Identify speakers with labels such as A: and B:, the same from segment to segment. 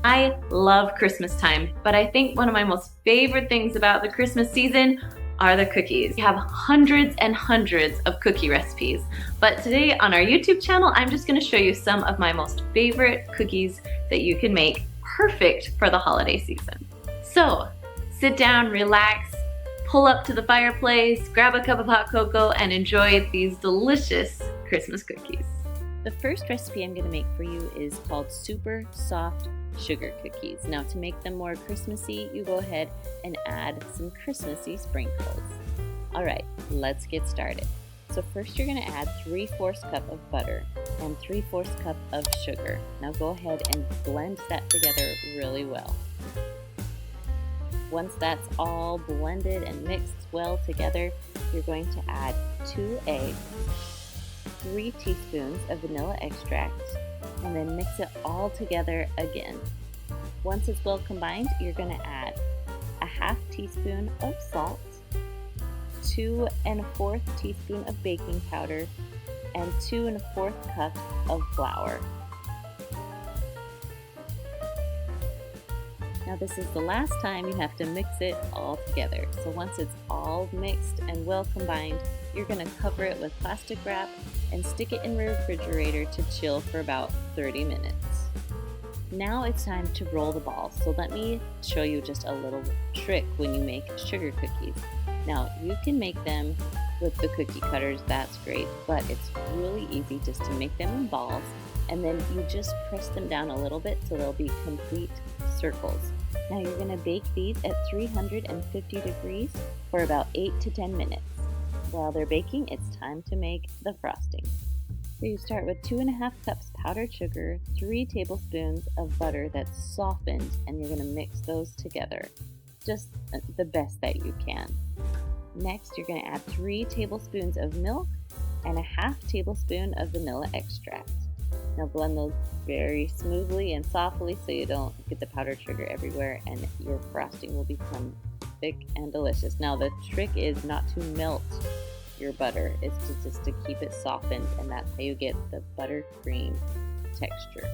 A: I love Christmas time, but I think one of my most favorite things about the Christmas season are the cookies. We have hundreds and hundreds of cookie recipes, but today on our YouTube channel, I'm just gonna show you some of my most favorite cookies that you can make perfect for the holiday season. So, sit down, relax, pull up to the fireplace, grab a cup of hot cocoa, and enjoy these delicious Christmas cookies.
B: The first recipe I'm going to make for you is called Super Soft Sugar Cookies. Now, to make them more Christmassy, you go ahead and add some Christmassy sprinkles. All right, let's get started. So first you're going to add 3/4 cup of butter and 3/4 cup of sugar. Now go ahead and blend that together really well. Once that's all blended and mixed well together, you're going to add 2 eggs, 3 teaspoons of vanilla extract, and then mix it all together again. Once it's well combined, you're going to add a 1/2 teaspoon of salt, 2 1/4 teaspoon of baking powder, and 2 1/4 cups of flour. Now this is the last time you have to mix it all together. So once it's all mixed and well combined, you're going to cover it with plastic wrap and stick it in the refrigerator to chill for about 30 minutes. Now it's time to roll the balls. So let me show you just a little trick when you make sugar cookies. Now you can make them with the cookie cutters, that's great, but it's really easy just to make them in balls, and then you just press them down a little bit so they'll be complete circles. Now you're going to bake these at 350 degrees for about 8 to 10 minutes. While they're baking, it's time to make the frosting. So you start with 2 1/2 cups powdered sugar, 3 tablespoons of butter that's softened, and you're going to mix those together, just the best that you can. Next, you're going to add 3 tablespoons of milk and a 1/2 tablespoon of vanilla extract. Now blend those very smoothly and softly so you don't get the powdered sugar everywhere, and your frosting will become thick and delicious. Now the trick is not to melt your butter, it's just to keep it softened, and that's how you get the buttercream texture.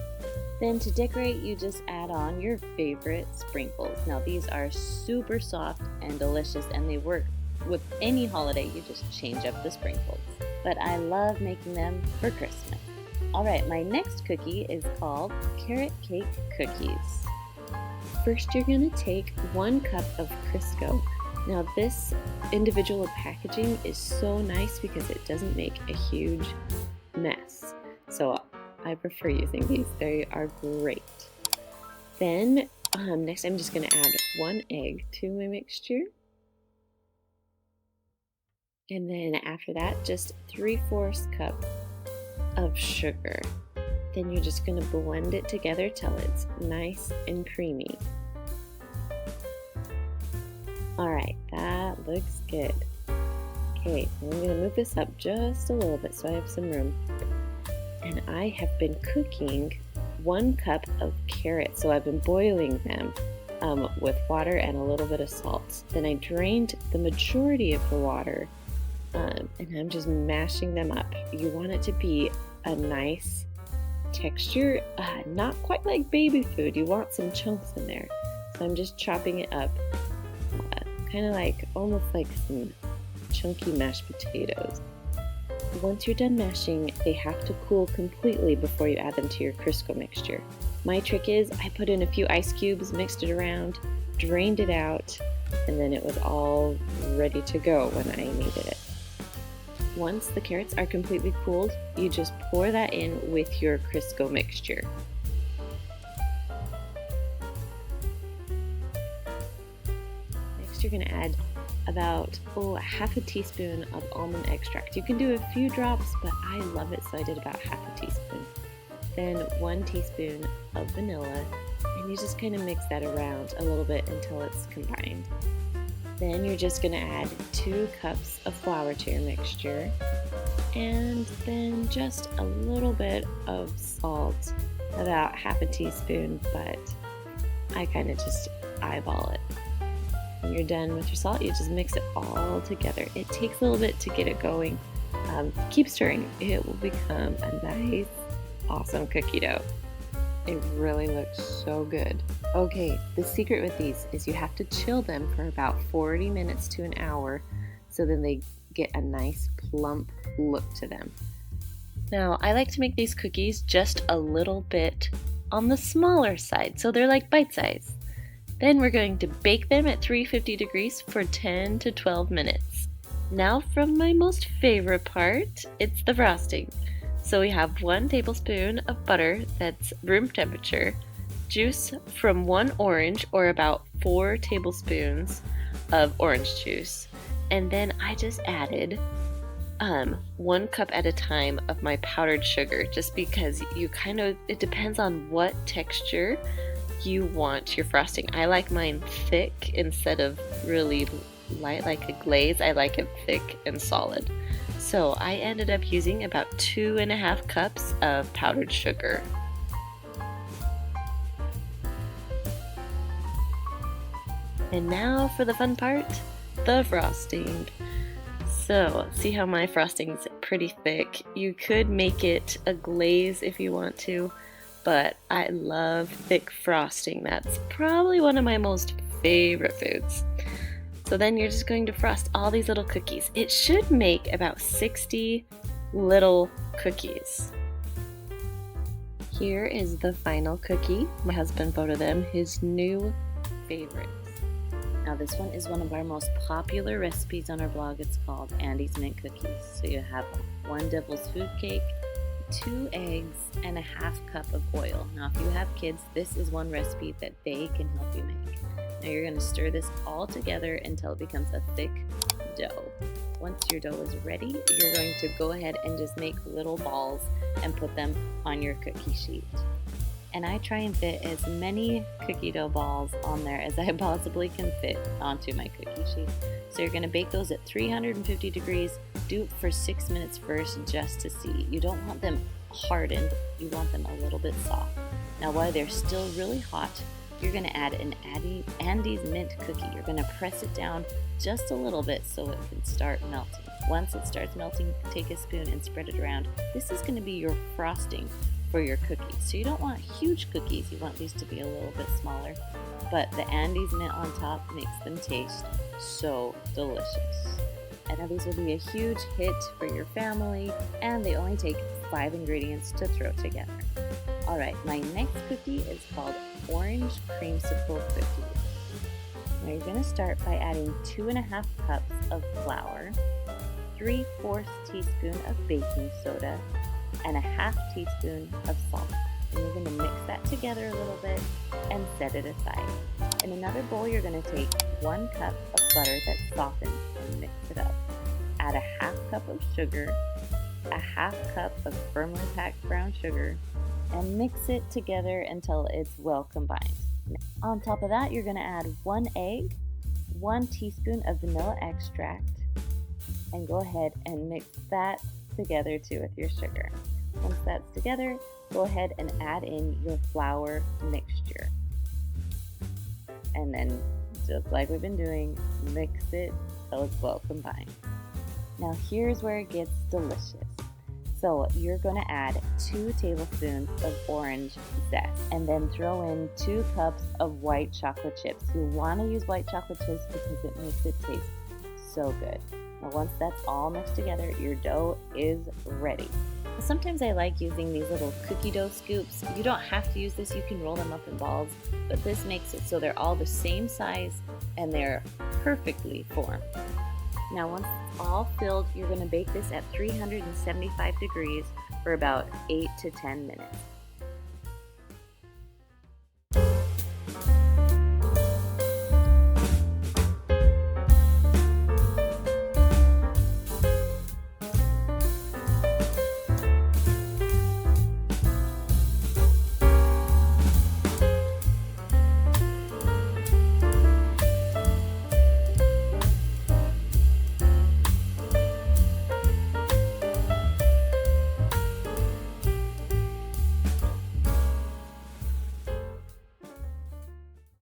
B: Then to decorate, you just add on your favorite sprinkles. Now these are super soft and delicious, and they work with any holiday. You just change up the sprinkles. But I love making them for Christmas. Alright, my next cookie is called Carrot Cake Cookies. First, you're going to take 1 cup of Crisco. Now this individual packaging is so nice because it doesn't make a huge mess. So I prefer using these, they are great. Then next I'm just going to add 1 egg to my mixture. And then after that, just 3/4 cup of sugar. Then you're just going to blend it together till it's nice and creamy. Alright, that looks good. Okay, I'm going to move this up just a little bit so I have some room. And I have been cooking 1 cup of carrots, so I've been boiling them with water and a little bit of salt. Then I drained the majority of the water, and I'm just mashing them up. You want it to be a nice texture, not quite like baby food. You want some chunks in there. So I'm just chopping it up, kind of like, almost like some chunky mashed potatoes. Once you're done mashing, they have to cool completely before you add them to your Crisco mixture. My trick is I put in a few ice cubes, mixed it around, drained it out, and then it was all ready to go when I needed it. Once the carrots are completely cooled, you just pour that in with your Crisco mixture. Next, you're going to add about 1/2 teaspoon of almond extract. You can do a few drops, but I love it, so I did about 1/2 teaspoon. Then 1 teaspoon of vanilla, and you just kind of mix that around a little bit until it's combined. Then you're just going to add 2 cups of flour to your mixture, and then just a little bit of salt, about 1/2 teaspoon, but I kind of just eyeball it. When you're done with your salt, you just mix it all together. It takes a little bit to get it going. Keep stirring. It will become a nice, awesome cookie dough. It really looks so good. Okay, the secret with these is you have to chill them for about 40 minutes to an hour so then they get a nice plump look to them. Now, I like to make these cookies just a little bit on the smaller side, so they're like bite size. Then we're going to bake them at 350 degrees for 10 to 12 minutes. Now from my most favorite part, it's the frosting. So we have 1 tablespoon of butter that's room temperature, juice from 1 orange or about 4 tablespoons of orange juice, and then I just added 1 cup at a time of my powdered sugar, just because it depends on what texture you want your frosting. I like mine thick instead of really light like a glaze. I like it thick and solid. So I ended up using about 2.5 cups of powdered sugar. And now for the fun part, the frosting. So see how my frosting's pretty thick? You could make it a glaze if you want to, but I love thick frosting. That's probably one of my most favorite foods. So then you're just going to frost all these little cookies. It should make about 60 little cookies. Here is the final cookie. My husband voted them his new favorites. Now this one is one of our most popular recipes on our blog. It's called Andy's Mint Cookies. So you have 1 devil's food cake, 2 eggs, and a 1/2 cup of oil. Now if you have kids, this is one recipe that they can help you make. Now you're going to stir this all together until it becomes a thick dough. Once your dough is ready, you're going to go ahead and just make little balls and put them on your cookie sheet. And I try and fit as many cookie dough balls on there as I possibly can fit onto my cookie sheet. So you're going to bake those at 350 degrees. Do it for 6 minutes first just to see. You don't want them hardened, you want them a little bit soft. Now while they're still really hot, you're going to add an Andy's Mint cookie. You're going to press it down just a little bit so it can start melting. Once it starts melting, take a spoon and spread it around. This is going to be your frosting for your cookies. So you don't want huge cookies. You want these to be a little bit smaller. But the Andy's Mint on top makes them taste so delicious. I know these will be a huge hit for your family, and they only take 5 ingredients to throw together. Alright, my next cookie is called Orange Creamsicle Cookies. Now you're going to start by adding 2.5 cups of flour, 3/4 teaspoon of baking soda, and a 1/2 teaspoon of salt. And you're going to mix that together a little bit and set it aside. In another bowl, you're going to take 1 cup of butter that's softened and mix it up. Add a 1/2 cup of sugar, a 1/2 cup of firmly packed brown sugar, and mix it together until it's well combined. On top of that, you're going to add 1 egg, 1 teaspoon of vanilla extract, and go ahead and mix that together too with your sugar. Once that's together, go ahead and add in your flour mixture. And then, just like we've been doing, mix it till it's well combined. Now here's where it gets delicious. So you're going to add 2 tablespoons of orange zest and then throw in 2 cups of white chocolate chips. You want to use white chocolate chips because it makes it taste so good. Now once that's all mixed together, your dough is ready. Sometimes I like using these little cookie dough scoops. You don't have to use this, you can roll them up in balls, but this makes it so they're all the same size and they're perfectly formed. Now once it's all filled, you're going to bake this at 375 degrees for about 8 to 10 minutes.